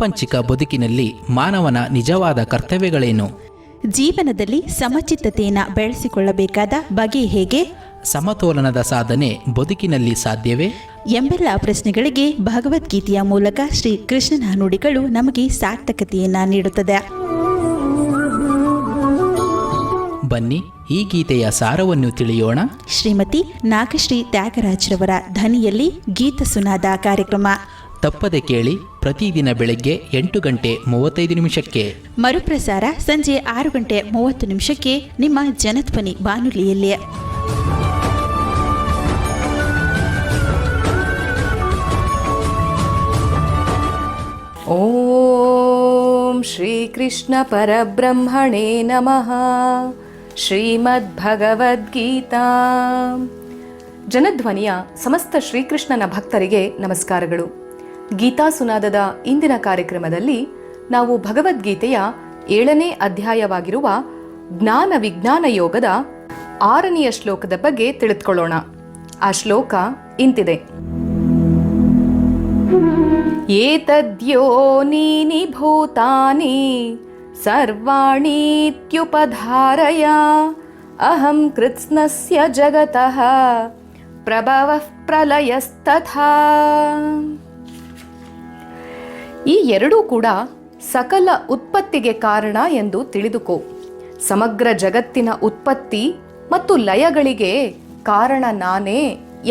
ಪ್ರಾಪಂಚಿಕ ಬದುಕಿನಲ್ಲಿ ಮಾನವನ ನಿಜವಾದ ಕರ್ತವ್ಯಗಳೇನು? ಜೀವನದಲ್ಲಿ ಸಮಚಿತ್ತತೆಯನ್ನು ಬೆಳೆಸಿಕೊಳ್ಳಬೇಕಾದ ಬಗೆ ಹೇಗೆ? ಸಮತೋಲನದ ಸಾಧನೆ ಬದುಕಿನಲ್ಲಿ ಸಾಧ್ಯವೇ? ಎಂಬೆಲ್ಲ ಪ್ರಶ್ನೆಗಳಿಗೆ ಭಗವದ್ಗೀತೆಯ ಮೂಲಕ ಶ್ರೀ ಕೃಷ್ಣನ ನುಡಿಗಳು ನಮಗೆ ಸಾರ್ಥಕತೆಯನ್ನು ನೀಡುತ್ತದೆ. ಬನ್ನಿ, ಈ ಗೀತೆಯ ಸಾರವನ್ನು ತಿಳಿಯೋಣ. ಶ್ರೀಮತಿ ನಾಗಶ್ರೀ ತ್ಯಾಗರಾಜ್ರವರ ಧ್ವನಿಯಲ್ಲಿ ಗೀತ ಸುನಾದ ಕಾರ್ಯಕ್ರಮ ತಪ್ಪದೆ ಕೇಳಿ. ಪ್ರತಿದಿನ ಬೆಳಗ್ಗೆ 8:35 ಮರುಪ್ರಸಾರ ಸಂಜೆ 6:30 ನಿಮ್ಮ ಜನಧ್ವನಿ ಬಾನುಲಿಯಲ್ಲಿ. ಓಂ ಶ್ರೀ ಕೃಷ್ಣ ಪರಬ್ರಹ್ಮಣೇ ನಮಃ. ಶ್ರೀಮದ್ಭಗವದ್ಗೀತಾ. ಜನಧ್ವನಿಯ ಸಮಸ್ತ ಶ್ರೀಕೃಷ್ಣನ ಭಕ್ತರಿಗೆ ನಮಸ್ಕಾರಗಳು. ಗೀತಾ ಸುನಾದದ ಇಂದಿನ ಕಾರ್ಯಕ್ರಮದಲ್ಲಿ ನಾವು ಭಗವದ್ಗೀತೆಯ 7ನೇ ಅಧ್ಯಾಯವಾಗಿರುವ ಜ್ಞಾನ ವಿಜ್ಞಾನ ಯೋಗದ 6ನೆಯ ಶ್ಲೋಕದ ಬಗ್ಗೆ ತಿಳಿದುಕೊಳ್ಳೋಣ. ಆ ಶ್ಲೋಕ ಇಂತಿದೆ: ಏತದ್ಯೋನೀನಿ ಭೂತಾನಿ ಸರ್ವಾಣೀತ್ಯುಪಧಾರಯ ಅಹಂ ಕೃತ್ಸ್ನಸ್ಯ ಜಗತಃ ಪ್ರಭವಃ ಪ್ರಲಯಸ್ತಥಾ. ಈ ಎರಡೂ ಕೂಡ ಸಕಲ ಉತ್ಪತ್ತಿಗೆ ಕಾರಣ ಎಂದು ತಿಳಿದುಕೋ. ಸಮಗ್ರ ಜಗತ್ತಿನ ಉತ್ಪತ್ತಿ ಮತ್ತು ಲಯಗಳಿಗೆ ಕಾರಣ ನಾನೇ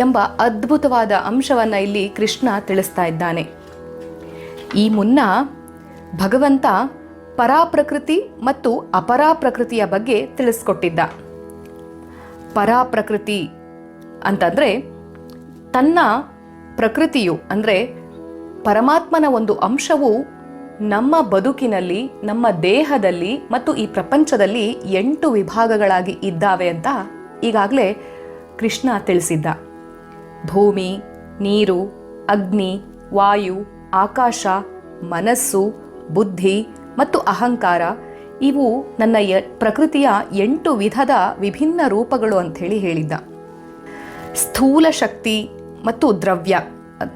ಎಂಬ ಅದ್ಭುತವಾದ ಅಂಶವನ್ನ ಇಲ್ಲಿ ಕೃಷ್ಣ ತಿಳಿಸ್ತಾ ಇದ್ದಾನೆ. ಈ ಮುನ್ನ ಭಗವಂತ ಪರಾಪ್ರಕೃತಿ ಮತ್ತು ಅಪರಾಪ್ರಕೃತಿಯ ಬಗ್ಗೆ ತಿಳಿಸ್ಕೊಟ್ಟಿದ್ದ. ಪರಾಪ್ರಕೃತಿ ಅಂತಂದ್ರೆ ತನ್ನ ಪ್ರಕೃತಿಯು ಅಂದರೆ ಪರಮಾತ್ಮನ ಒಂದು ಅಂಶವು ನಮ್ಮ ಬದುಕಿನಲ್ಲಿ, ನಮ್ಮ ದೇಹದಲ್ಲಿ ಮತ್ತು ಈ ಪ್ರಪಂಚದಲ್ಲಿ 8 ವಿಭಾಗಗಳಾಗಿ ಇದ್ದಾವೆ ಅಂತ ಈಗಾಗಲೇ ಕೃಷ್ಣ ತಿಳಿಸಿದ್ದ. ಭೂಮಿ, ನೀರು, ಅಗ್ನಿ, ವಾಯು, ಆಕಾಶ, ಮನಸ್ಸು, ಬುದ್ಧಿ ಮತ್ತು ಅಹಂಕಾರ ಇವು ನನ್ನ ಪ್ರಕೃತಿಯ 8 ವಿಧದ ವಿಭಿನ್ನ ರೂಪಗಳು ಅಂಥೇಳಿ ಹೇಳಿದ್ದ. ಸ್ಥೂಲ ಶಕ್ತಿ ಮತ್ತು ದ್ರವ್ಯ,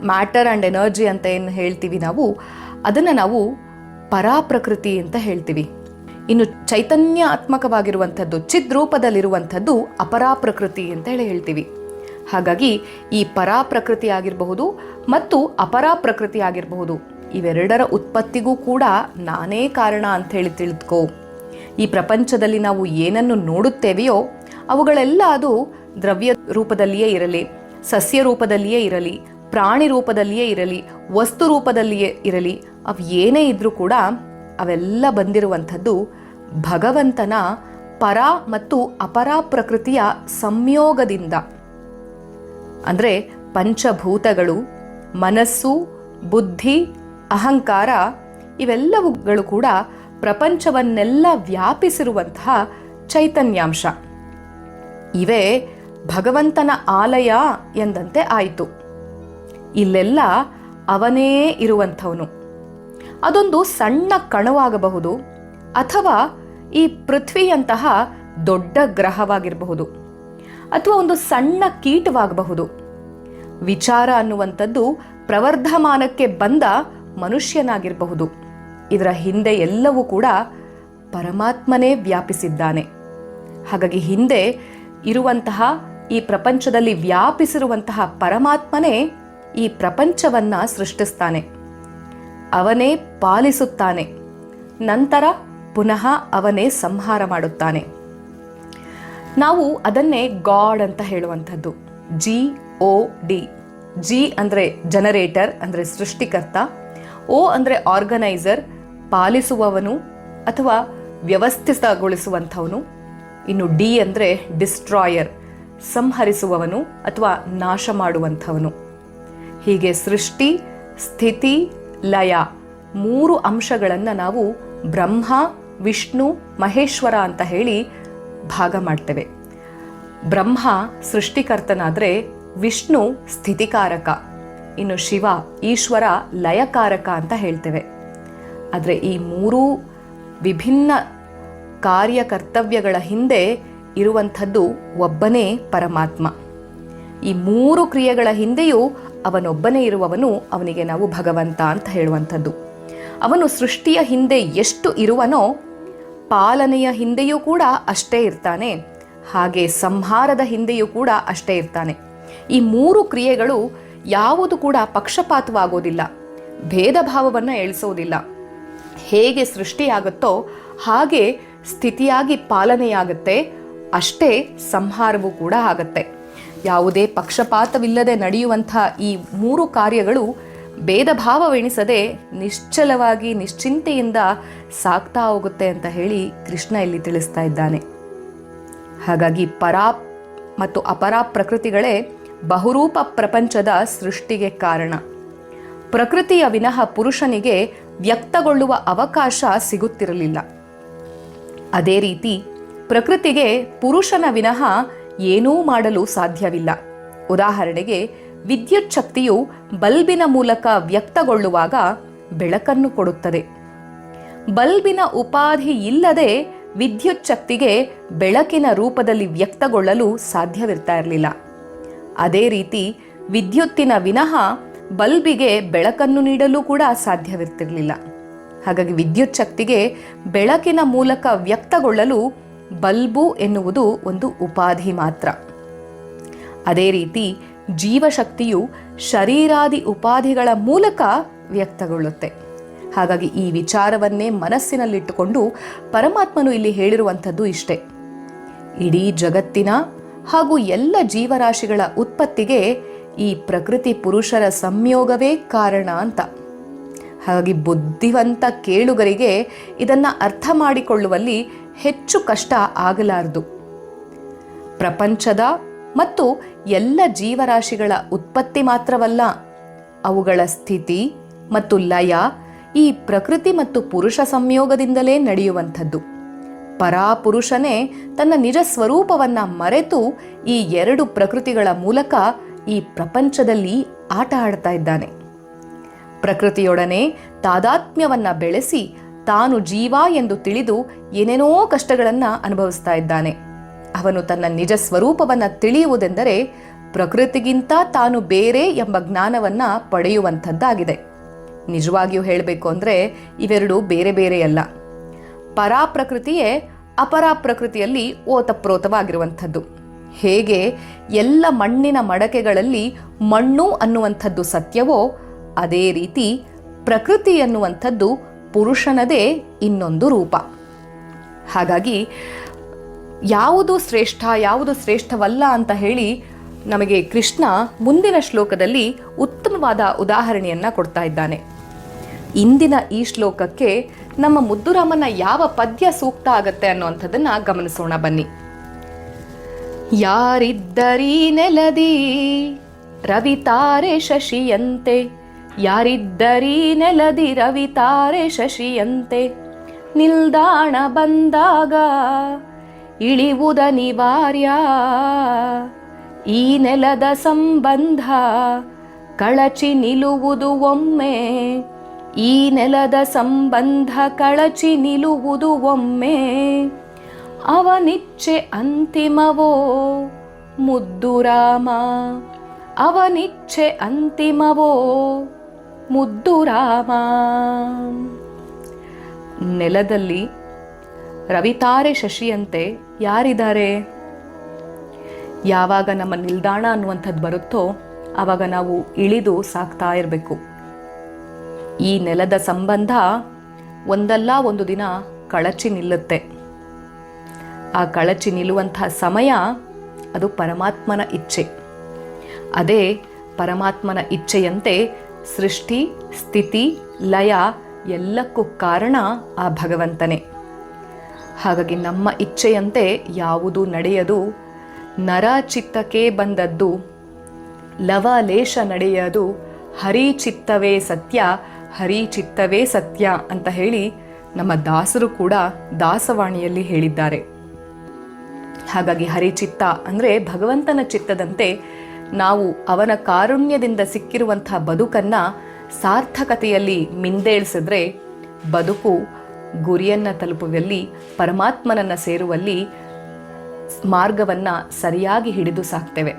ಮ್ಯಾಟರ್ ಆ್ಯಂಡ್ ಎನರ್ಜಿ ಅಂತ ಏನು ಹೇಳ್ತೀವಿ ನಾವು, ಅದನ್ನು ನಾವು ಪರಾಪ್ರಕೃತಿ ಅಂತ ಹೇಳ್ತೀವಿ. ಇನ್ನು ಚೈತನ್ಯಾತ್ಮಕವಾಗಿರುವಂಥದ್ದು, ಚಿದ್ರೂಪದಲ್ಲಿರುವಂಥದ್ದು ಅಪರಾಪ್ರಕೃತಿ ಅಂತ ಹೇಳ್ತೀವಿ. ಹಾಗಾಗಿ ಈ ಪರಾಪ್ರಕೃತಿ ಆಗಿರಬಹುದು ಮತ್ತು ಅಪರಾಪ್ರಕೃತಿ ಆಗಿರಬಹುದು, ಇವೆರಡರ ಉತ್ಪತ್ತಿಗೂ ಕೂಡ ನಾನೇ ಕಾರಣ ಅಂಥೇಳಿ ತಿಳಿದುಕೋ. ಈ ಪ್ರಪಂಚದಲ್ಲಿ ನಾವು ಏನನ್ನು ನೋಡುತ್ತೇವೆಯೋ ಅವುಗಳೆಲ್ಲ ಅದು ದ್ರವ್ಯ ರೂಪದಲ್ಲಿಯೇ ಇರಲಿ, ಸಸ್ಯ ರೂಪದಲ್ಲಿಯೇ ಇರಲಿ, ಪ್ರಾಣಿ ರೂಪದಲ್ಲಿಯೇ ಇರಲಿ, ವಸ್ತು ರೂಪದಲ್ಲಿಯೇ ಇರಲಿ, ಅವು ಏನೇ ಇದ್ರೂ ಕೂಡ ಅವೆಲ್ಲ ಬಂದಿರುವಂಥದ್ದು ಭಗವಂತನ ಪರ ಮತ್ತು ಅಪರಾಪ್ರಕೃತಿಯ ಸಂಯೋಗದಿಂದ. ಅಂದರೆ ಪಂಚಭೂತಗಳು, ಮನಸ್ಸು, ಬುದ್ಧಿ, ಅಹಂಕಾರ ಇವೆಲ್ಲವುಗಳು ಕೂಡ ಪ್ರಪಂಚವನ್ನೆಲ್ಲ ವ್ಯಾಪಿಸಿರುವಂತಹ ಚೈತನ್ಯಾಂಶ. ಇವೇ ಭಗವಂತನ ಆಲಯ ಎಂದಂತೆ ಆಯಿತು. ಇಲ್ಲೆಲ್ಲ ಅವನೇ ಇರುವಂಥವನು. ಅದೊಂದು ಸಣ್ಣ ಕಣವಾಗಬಹುದು ಅಥವಾ ಈ ಪೃಥ್ವಿಯಂತಹ ದೊಡ್ಡ ಗ್ರಹವಾಗಿರಬಹುದು ಅಥವಾ ಒಂದು ಸಣ್ಣ ಕೀಟವಾಗಬಹುದು. ವಿಚಾರ ಅನ್ನುವಂಥದ್ದು ಪ್ರವರ್ಧಮಾನಕ್ಕೆ ಬಂದ ಮನುಷ್ಯನಾಗಿರಬಹುದು. ಇದರ ಹಿಂದೆ ಎಲ್ಲವೂ ಕೂಡ ಪರಮಾತ್ಮನೇ ವ್ಯಾಪಿಸಿದ್ದಾನೆ. ಹಾಗಾಗಿ ಹಿಂದೆ ಇರುವಂತಹ ಈ ಪ್ರಪಂಚದಲ್ಲಿ ವ್ಯಾಪಿಸಿರುವಂತಹ ಪರಮಾತ್ಮನೇ ಈ ಪ್ರಪಂಚವನ್ನ ಸೃಷ್ಟಿಸ್ತಾನೆ, ಅವನೇ ಪಾಲಿಸುತ್ತಾನೆ, ನಂತರ ಪುನಃ ಅವನೇ ಸಂಹಾರ ಮಾಡುತ್ತಾನೆ. ನಾವು ಅದನ್ನೇ ಗಾಡ್ ಅಂತ ಹೇಳುವಂಥದ್ದು. GOD. ಜಿ ಅಂದರೆ ಜನರೇಟರ್ ಅಂದರೆ ಸೃಷ್ಟಿಕರ್ತ, O ಅಂದರೆ ಆರ್ಗನೈಸರ್ ಪಾಲಿಸುವವನು ಅಥವಾ ವ್ಯವಸ್ಥಿತಗೊಳಿಸುವಂಥವನು, ಇನ್ನು D ಅಂದರೆ ಡಿಸ್ಟ್ರಾಯರ್ ಸಂಹರಿಸುವವನು ಅಥವಾ ನಾಶ ಮಾಡುವಂಥವನು. ಹೀಗೆ ಸೃಷ್ಟಿ, ಸ್ಥಿತಿ, ಲಯ 3 ಅಂಶಗಳನ್ನು ನಾವು ಬ್ರಹ್ಮ, ವಿಷ್ಣು, ಮಹೇಶ್ವರ ಅಂತ ಹೇಳಿ ಭಾಗ ಮಾಡ್ತೇವೆ. ಬ್ರಹ್ಮ ಸೃಷ್ಟಿಕರ್ತನಾದರೆ ವಿಷ್ಣು ಸ್ಥಿತಿಕಾರಕ, ಇನ್ನು ಶಿವ ಈಶ್ವರ ಲಯಕಾರಕ ಅಂತ ಹೇಳ್ತೇವೆ. ಆದರೆ ಈ 3 ವಿಭಿನ್ನ ಕಾರ್ಯಕರ್ತವ್ಯಗಳ ಹಿಂದೆ ಇರುವಂಥದ್ದು ಒಬ್ಬನೇ ಪರಮಾತ್ಮ. ಈ 3 ಕ್ರಿಯೆಗಳ ಹಿಂದೆಯೂ ಅವನೊಬ್ಬನೇ ಇರುವವನು, ಅವನಿಗೆ ನಾವು ಭಗವಂತ ಅಂತ ಹೇಳುವಂಥದ್ದು. ಅವನು ಸೃಷ್ಟಿಯ ಹಿಂದೆ ಎಷ್ಟು ಇರುವನೋ ಪಾಲನೆಯ ಹಿಂದೆಯೂ ಕೂಡ ಅಷ್ಟೇ ಇರ್ತಾನೆ, ಹಾಗೆ ಸಂಹಾರದ ಹಿಂದೆಯೂ ಕೂಡ ಅಷ್ಟೇ ಇರ್ತಾನೆ. ಈ ಮೂರು ಕ್ರಿಯೆಗಳು ಯಾವುದು ಕೂಡ ಪಕ್ಷಪಾತವಾಗೋದಿಲ್ಲ, ಭೇದ ಭಾವವನ್ನು ಎಳಿಸೋದಿಲ್ಲ. ಹೇಗೆ ಸೃಷ್ಟಿಯಾಗುತ್ತೋ ಹಾಗೆ ಸ್ಥಿತಿಯಾಗಿ ಪಾಲನೆಯಾಗುತ್ತೆ, ಅಷ್ಟೇ ಸಂಹಾರವೂ ಕೂಡ ಆಗುತ್ತೆ. ಯಾವುದೇ ಪಕ್ಷಪಾತವಿಲ್ಲದೆ ನಡೆಯುವಂಥ ಈ ಮೂರು ಕಾರ್ಯಗಳು ಭೇದ ಭಾವವೆಣಿಸದೆ ನಿಶ್ಚಲವಾಗಿ ನಿಶ್ಚಿಂತೆಯಿಂದ ಸಾಗ್ತಾ ಹೋಗುತ್ತೆ ಅಂತ ಹೇಳಿ ಕೃಷ್ಣ ಇಲ್ಲಿ ತಿಳಿಸ್ತಾ ಇದ್ದಾನೆ. ಹಾಗಾಗಿ ಪರಾ ಮತ್ತು ಅಪರಾ ಪ್ರಕೃತಿಗಳೇ ಬಹುರೂಪ ಪ್ರಪಂಚದ ಸೃಷ್ಟಿಗೆ ಕಾರಣ. ಪ್ರಕೃತಿಯ ವಿನಃ ಪುರುಷನಿಗೆ ವ್ಯಕ್ತಗೊಳ್ಳುವ ಅವಕಾಶ ಸಿಗುತ್ತಿರಲಿಲ್ಲ. ಅದೇ ರೀತಿ ಪ್ರಕೃತಿಗೆ ಪುರುಷನ ವಿನಃ ಏನೂ ಮಾಡಲು ಸಾಧ್ಯವಿಲ್ಲ. ಉದಾಹರಣೆಗೆ ವಿದ್ಯುತ್ ಶಕ್ತಿಯು ಬಲ್ಬಿನ ಮೂಲಕ ವ್ಯಕ್ತಗೊಳ್ಳುವಾಗ ಬೆಳಕನ್ನು ಕೊಡುತ್ತದೆ. ಬಲ್ಬಿನ ಉಪಾಧಿ ಇಲ್ಲದೆ ವಿದ್ಯುತ್ ಶಕ್ತಿಗೆ ಬೆಳಕಿನ ರೂಪದಲ್ಲಿ ವ್ಯಕ್ತಗೊಳ್ಳಲು ಸಾಧ್ಯವಿರ್ತಾ ಇರಲಿಲ್ಲ. ಅದೇ ರೀತಿ ವಿದ್ಯುತ್ತಿನ ವಿನಃ ಬಲ್ಬಿಗೆ ಬೆಳಕನ್ನು ನೀಡಲು ಕೂಡ ಸಾಧ್ಯವಿರ್ತಿರಲಿಲ್ಲ. ಹಾಗಾಗಿ ವಿದ್ಯುತ್ ಶಕ್ತಿಗೆ ಬೆಳಕಿನ ಮೂಲಕ ವ್ಯಕ್ತಗೊಳ್ಳಲು ಬಲ್ಬು ಎನ್ನುವುದು ಒಂದು ಉಪಾಧಿ ಮಾತ್ರ. ಅದೇ ರೀತಿ ಜೀವಶಕ್ತಿಯು ಶರೀರಾದಿ ಉಪಾಧಿಗಳ ಮೂಲಕ ವ್ಯಕ್ತಗೊಳ್ಳುತ್ತೆ. ಹಾಗಾಗಿ ಈ ವಿಚಾರವನ್ನೇ ಮನಸ್ಸಿನಲ್ಲಿಟ್ಟುಕೊಂಡು ಪರಮಾತ್ಮನು ಇಲ್ಲಿ ಹೇಳಿರುವಂಥದ್ದು ಇಷ್ಟೇ. ಇಡೀ ಜಗತ್ತಿನ ಹಾಗೂ ಎಲ್ಲ ಜೀವರಾಶಿಗಳ ಉತ್ಪತ್ತಿಗೆ ಈ ಪ್ರಕೃತಿ ಪುರುಷರ ಸಂಯೋಗವೇ ಕಾರಣ ಅಂತ. ಹಾಗಾಗಿ ಬುದ್ಧಿವಂತ ಕೇಳುಗರಿಗೆ ಇದನ್ನು ಅರ್ಥ ಮಾಡಿಕೊಳ್ಳುವಲ್ಲಿ ಹೆಚ್ಚು ಕಷ್ಟ ಆಗಲಾರದು. ಪ್ರಪಂಚದ ಮತ್ತು ಎಲ್ಲ ಜೀವರಾಶಿಗಳ ಉತ್ಪತ್ತಿ ಮಾತ್ರವಲ್ಲ, ಅವುಗಳ ಸ್ಥಿತಿ ಮತ್ತು ಲಯ ಈ ಪ್ರಕೃತಿ ಮತ್ತು ಪುರುಷ ಸಂಯೋಗದಿಂದಲೇ ನಡೆಯುವಂಥದ್ದು. ಪರಾಪುರುಷನೇ ತನ್ನ ನಿಜ ಸ್ವರೂಪವನ್ನ ಮರೆತು ಈ ಎರಡು ಪ್ರಕೃತಿಗಳ ಮೂಲಕ ಈ ಪ್ರಪಂಚದಲ್ಲಿ ಆಟ ಆಡ್ತಾ ಇದ್ದಾನೆ. ಪ್ರಕೃತಿಯೊಡನೆ ತಾದಾತ್ಮ್ಯವನ್ನ ಬೆಳೆಸಿ ತಾನು ಜೀವ ಎಂದು ತಿಳಿದು ಏನೇನೋ ಕಷ್ಟಗಳನ್ನು ಅನುಭವಿಸ್ತಾ ಇದ್ದಾನೆ. ಅವನು ತನ್ನ ನಿಜ ಸ್ವರೂಪವನ್ನು ತಿಳಿಯುವುದೆಂದರೆ ಪ್ರಕೃತಿಗಿಂತ ತಾನು ಬೇರೆ ಎಂಬ ಜ್ಞಾನವನ್ನು ಪಡೆಯುವಂಥದ್ದಾಗಿದೆ. ನಿಜವಾಗಿಯೂ ಹೇಳಬೇಕು ಅಂದರೆ ಇವೆರಡು ಬೇರೆ ಬೇರೆಯಲ್ಲ. ಪರಾಪ್ರಕೃತಿಯೇ ಅಪರಾಪ್ರಕೃತಿಯಲ್ಲಿ ಓತಪ್ರೋತವಾಗಿರುವಂಥದ್ದು. ಹೇಗೆ ಎಲ್ಲ ಮಣ್ಣಿನ ಮಡಕೆಗಳಲ್ಲಿ ಮಣ್ಣು ಅನ್ನುವಂಥದ್ದು ಸತ್ಯವೋ, ಅದೇ ರೀತಿ ಪ್ರಕೃತಿ ಅನ್ನುವಂಥದ್ದು ಪುರುಷನದೇ ಇನ್ನೊಂದು ರೂಪ. ಹಾಗಾಗಿ ಯಾವುದು ಶ್ರೇಷ್ಠ ಯಾವುದು ಶ್ರೇಷ್ಠವಲ್ಲ ಅಂತ ಹೇಳಿ ನಮಗೆ ಕೃಷ್ಣ ಮುಂದಿನ ಶ್ಲೋಕದಲ್ಲಿ ಉತ್ತಮವಾದ ಉದಾಹರಣೆಯನ್ನು ಕೊಡ್ತಾ ಇದ್ದಾನೆ. ಇಂದಿನ ಈ ಶ್ಲೋಕಕ್ಕೆ ನಮ್ಮ ಮುದ್ದುರಾಮನ ಯಾವ ಪದ್ಯ ಸೂಕ್ತ ಆಗತ್ತೆ ಅನ್ನುವಂಥದ್ದನ್ನ ಗಮನಿಸೋಣ ಬನ್ನಿ. ಯಾರಿದ್ದರೀ ನೆಲದಿ ರವಿತಾರೆ ಶಶಿಯಂತೆ, ಯಾರಿದ್ದರೀ ನೆಲದಿ ರವಿತಾರೆ ಶಶಿಯಂತೆ, ನಿಲ್ದಾಣ ಬಂದಾಗ ಇಳಿವುದ ನಿವಾರ್ಯ, ಈ ನೆಲದ ಸಂಬಂಧ ಕಳಚಿ ನಿಲ್ಲುವುದು ಒಮ್ಮೆ, ಈ ನೆಲದ ಸಂಬಂಧ ಕಳಚಿ ನಿಲ್ಲುವುದು ಒಮ್ಮೆ, ಅವನಿಚ್ಛೆ ಅಂತಿಮವೋ ಮುದ್ದು ರಾಮ, ಅವನಿಚ್ಛೆ ಅಂತಿಮವೋ ಮುದ್ದು ರಾಮ. ನೆಲದಲ್ಲಿ ರವಿತಾರೆ ಶಶಿಯಂತೆ ಯಾರಿದ್ದಾರೆ? ಯಾವಾಗ ನಮ್ಮ ನಿಲ್ದಾಣ ಅನ್ನುವಂಥದ್ದು ಬರುತ್ತೋ ಆವಾಗ ನಾವು ಇಳಿದು ಸಾಕ್ತಾ ಇರಬೇಕು. ಈ ನೆಲದ ಸಂಬಂಧ ಒಂದಲ್ಲ ಒಂದು ದಿನ ಕಳಚಿ ನಿಲ್ಲುತ್ತೆ. ಆ ಕಳಚಿ ನಿಲ್ಲುವಂತಹ ಸಮಯ ಅದು ಪರಮಾತ್ಮನ ಇಚ್ಛೆ. ಅದೇ ಪರಮಾತ್ಮನ ಇಚ್ಛೆಯಂತೆ ಸೃಷ್ಟಿ ಸ್ಥಿತಿ ಲಯ ಎಲ್ಲಕ್ಕೂ ಕಾರಣ ಆ ಭಗವಂತನೇ. ಹಾಗಾಗಿ ನಮ್ಮ ಇಚ್ಛೆಯಂತೆ ಯಾವುದೂ ನಡೆಯದು. ನರ ಚಿತ್ತಕ್ಕೆ ಬಂದದ್ದು ಲವಲೇಶ ನಡೆಯದು, ಹರಿ ಚಿತ್ತವೇ ಸತ್ಯ, ಹರಿ ಚಿತ್ತವೇ ಸತ್ಯ ಅಂತ ಹೇಳಿ ನಮ್ಮ ದಾಸರು ಕೂಡ ದಾಸವಾಣಿಯಲ್ಲಿ ಹೇಳಿದ್ದಾರೆ. ಹಾಗಾಗಿ ಹರಿಚಿತ್ತ ಅಂದರೆ ಭಗವಂತನ ಚಿತ್ತದಂತೆ ನಾವು ಅವನ ಕಾರುಣ್ಯದಿಂದ ಸಿಕ್ಕಿರುವಂತಹ ಬದುಕನ್ನು ಸಾರ್ಥಕತೆಯಲ್ಲಿ ಮಿಂದೇಳಿಸಿದ್ರೆ ಬದುಕು ಗುರಿಯನ್ನು ತಲುಪುವಲ್ಲಿ, ಪರಮಾತ್ಮನನ್ನು ಸೇರುವಲ್ಲಿ ಮಾರ್ಗವನ್ನು ಸರಿಯಾಗಿ ಹಿಡಿದು ಸಾಕ್ತೇವೆ.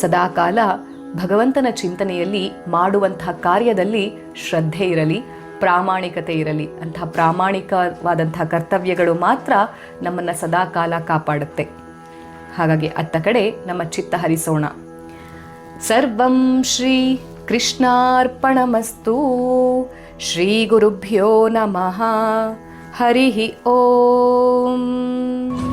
ಸದಾಕಾಲ ಭಗವಂತನ ಚಿಂತನೆಯಲ್ಲಿ ಮಾಡುವಂತಹ ಕಾರ್ಯದಲ್ಲಿ ಶ್ರದ್ಧೆ ಇರಲಿ, ಪ್ರಾಮಾಣಿಕತೆ ಇರಲಿ. ಅಂತಹ ಪ್ರಾಮಾಣಿಕವಾದಂತಹ ಕರ್ತವ್ಯಗಳು ಮಾತ್ರ ನಮ್ಮನ್ನು ಸದಾಕಾಲ ಕಾಪಾಡುತ್ತೆ. ಹಾಗಾಗಿ ಅತ್ತ ಕಡೆ ನಮ್ಮ ಚಿತ್ತ ಹರಿಸೋಣ. ಸರ್ವಂ ಶ್ರೀ ಕೃಷ್ಣಾರ್ಪಣಮಸ್ತು. ಶ್ರೀ ಗುರುಭ್ಯೋ ನಮಃ. ಹರಿ ಓಂ.